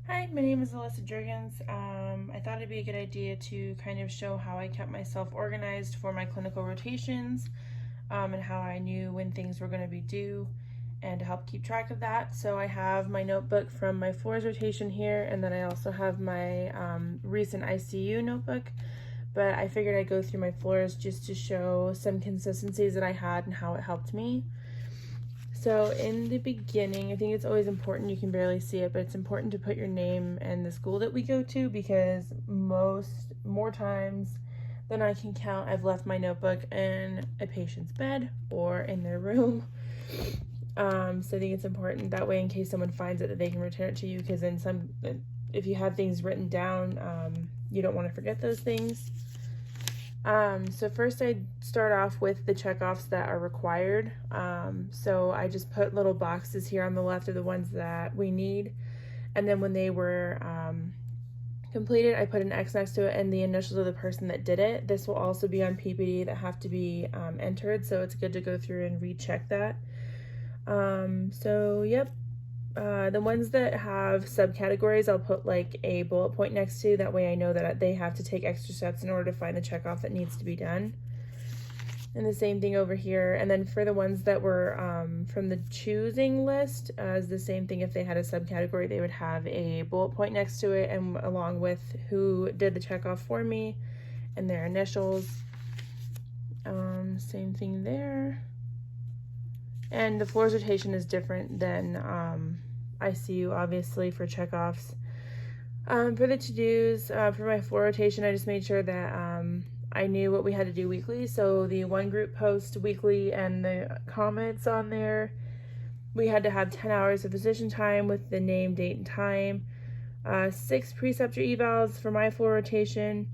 Hi, my name is Alyssa Jurgens. I thought it'd be a good idea to kind of show how I kept myself organized for my clinical rotations, and how I knew when things were going to be due and to help keep track of that. So I have my notebook from my floors rotation here, and then I also have my recent ICU notebook. But I figured I'd go through my floors just to show some consistencies that I had and how it helped me. So in the beginning, I think it's always important, you can barely see it, but it's important to put your name and the school that we go to, because more times than I can count, I've left my notebook in a patient's bed or in their room. So I think it's important that way, in case someone finds it, that they can return it to you, because if you have things written down, you don't want to forget those things. So first I start off with the checkoffs that are required. So I just put little boxes here on the left of the ones that we need. And then when they were completed, I put an X next to it and the initials of the person that did it. This will also be on PPD that have to be entered, so it's good to go through and recheck that. Yep. The ones that have subcategories, I'll put like a bullet point next to. That way I know that they have to take extra steps in order to find the checkoff that needs to be done. And the same thing over here. And then for the ones that were from the choosing list, is the same thing. If they had a subcategory, they would have a bullet point next to it, and along with who did the checkoff for me and their initials. Same thing there. And the floors rotation is different than ICU, obviously, for checkoffs. For the to-dos, for my floor rotation, I just made sure that I knew what we had to do weekly. So the one group post weekly and the comments on there, we had to have 10 hours of physician time with the name, date, and time. 6 preceptor evals for my floor rotation.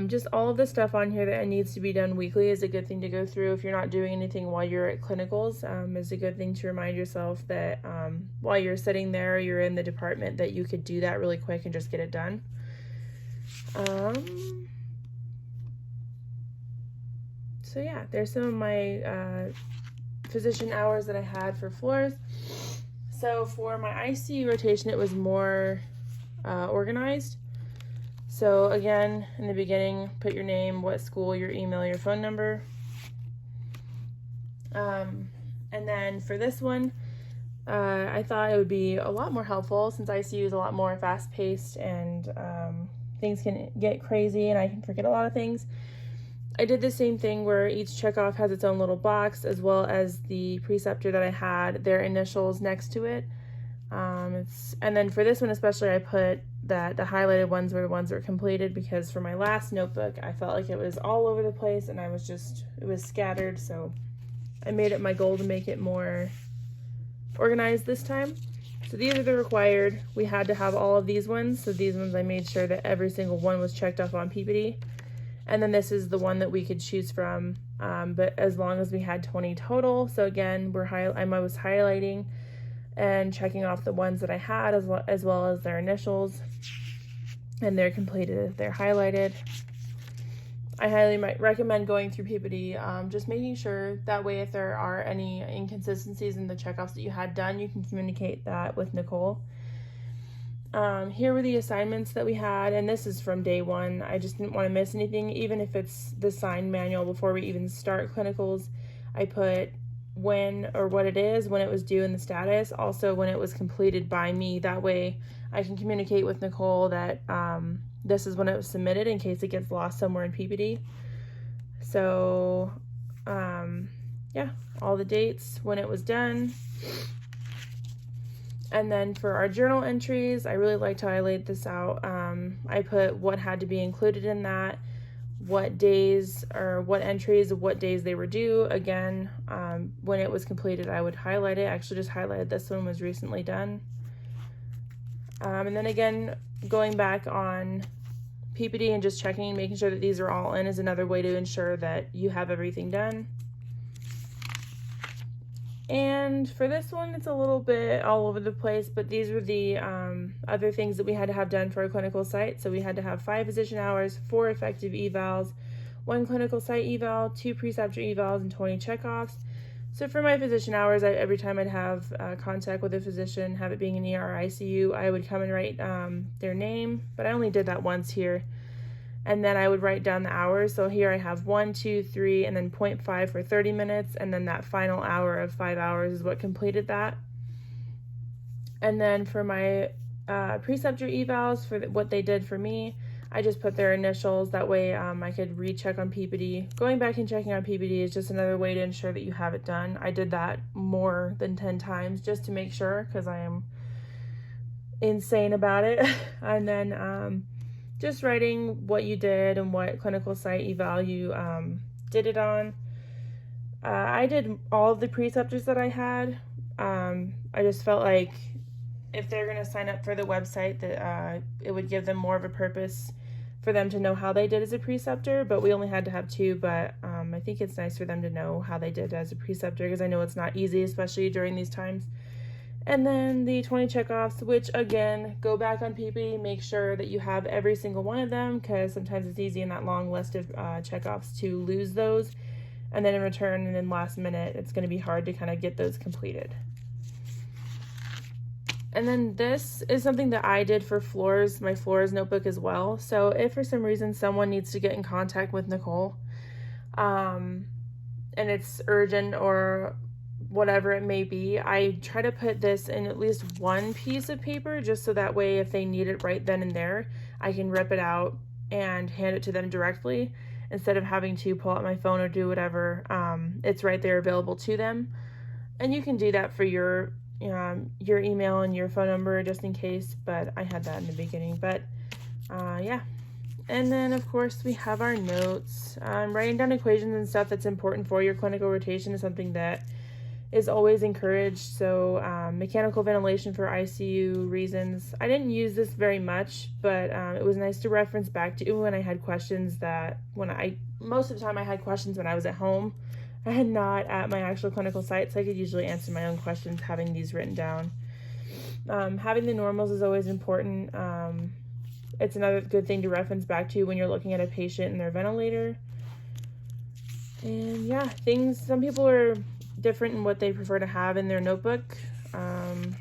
Just all of the stuff on here that needs to be done weekly is a good thing to go through. If you're not doing anything while you're at clinicals, is a good thing to remind yourself that while you're sitting there, you're in the department, that you could do that really quick and just get it done. So yeah, there's some of my physician hours that I had for floors. So for my ICU rotation, it was more organized. So again, in the beginning, put your name, what school, your email, your phone number. And then for this one, I thought it would be a lot more helpful, since ICU is a lot more fast-paced and things can get crazy and I can forget a lot of things. I did the same thing where each checkoff has its own little box, as well as the preceptor that I had, their initials next to it. And then for this one especially, I put that the highlighted ones were the ones that were completed, because for my last notebook, I felt like it was all over the place and it was scattered. So I made it my goal to make it more organized this time. So these are the required. We had to have all of these ones. So these ones, I made sure that every single one was checked off on PPD. And then this is the one that we could choose from, but as long as we had 20 total. So again, I was highlighting and checking off the ones that I had, as well as their initials, and they're completed, they're highlighted. I highly recommend going through PPD, just making sure that way if there are any inconsistencies in the checkoffs that you had done, you can communicate that with Nicole. Here were the assignments that we had, and this is from day one. I just didn't want to miss anything, even if it's the sign manual before we even start clinicals. I put when or what it is, when it was due, and the status, also when it was completed by me. That way I can communicate with Nicole that this is when it was submitted, in case it gets lost somewhere in PPD. So yeah, all the dates, when it was done. And then for our journal entries, I really like to highlight this out. I put what had to be included in that, what days or what entries, what days they were due. Again, when it was completed, I would highlight it. I actually just highlighted this one, was recently done. And then again, going back on PPD and just checking, making sure that these are all in, is another way to ensure that you have everything done. And for this one, it's a little bit all over the place, but these were the other things that we had to have done for a clinical site. So we had to have 5 physician hours, 4 effective evals, 1 clinical site eval, 2 preceptor evals, and 20 checkoffs. So for my physician hours, every time I'd have contact with a physician, have it being an ER or ICU, I would come and write their name, but I only did that once here. And then I would write down the hours. So here I have 1, 2, 3, and then 0.5 for 30 minutes, and then that final hour of 5 hours is what completed that. And then for my preceptor evals, for what they did for me, I just put their initials. That way I could recheck on PPD. Going back and checking on PPD is just another way to ensure that you have it done. I did that more than 10 times just to make sure, because I am insane about it. And then just writing what you did and what clinical site eval you did it on. I did all of the preceptors that I had. I just felt like if they're going to sign up for the website, that it would give them more of a purpose for them to know how they did as a preceptor. But we only had to have 2, but I think it's nice for them to know how they did as a preceptor, because I know it's not easy, especially during these times. And then the 20 checkoffs, which again, go back on PPD, make sure that you have every single one of them, because sometimes it's easy in that long list of checkoffs to lose those. And then in return, and then last minute, it's going to be hard to kind of get those completed. And then this is something that I did for floors, my floors notebook as well. So if for some reason someone needs to get in contact with Nicole, and it's urgent or whatever it may be, I try to put this in at least one piece of paper, just so that way if they need it right then and there, I can rip it out and hand it to them directly, instead of having to pull out my phone or do whatever. It's right there available to them. And you can do that for your email and your phone number just in case, but I had that in the beginning. But yeah. And then of course we have our notes. Writing down equations and stuff that's important for your clinical rotation is something that is always encouraged. So mechanical ventilation for ICU reasons. I didn't use this very much, but it was nice to reference back to when I had questions, that most of the time I had questions when I was at home and not at my actual clinical site, so I could usually answer my own questions having these written down. Having the normals is always important. It's another good thing to reference back to when you're looking at a patient and their ventilator. And yeah, some people are different in what they prefer to have in their notebook. And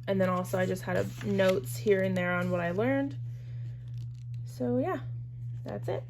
then also I just had notes here and there on what I learned. So yeah, that's it.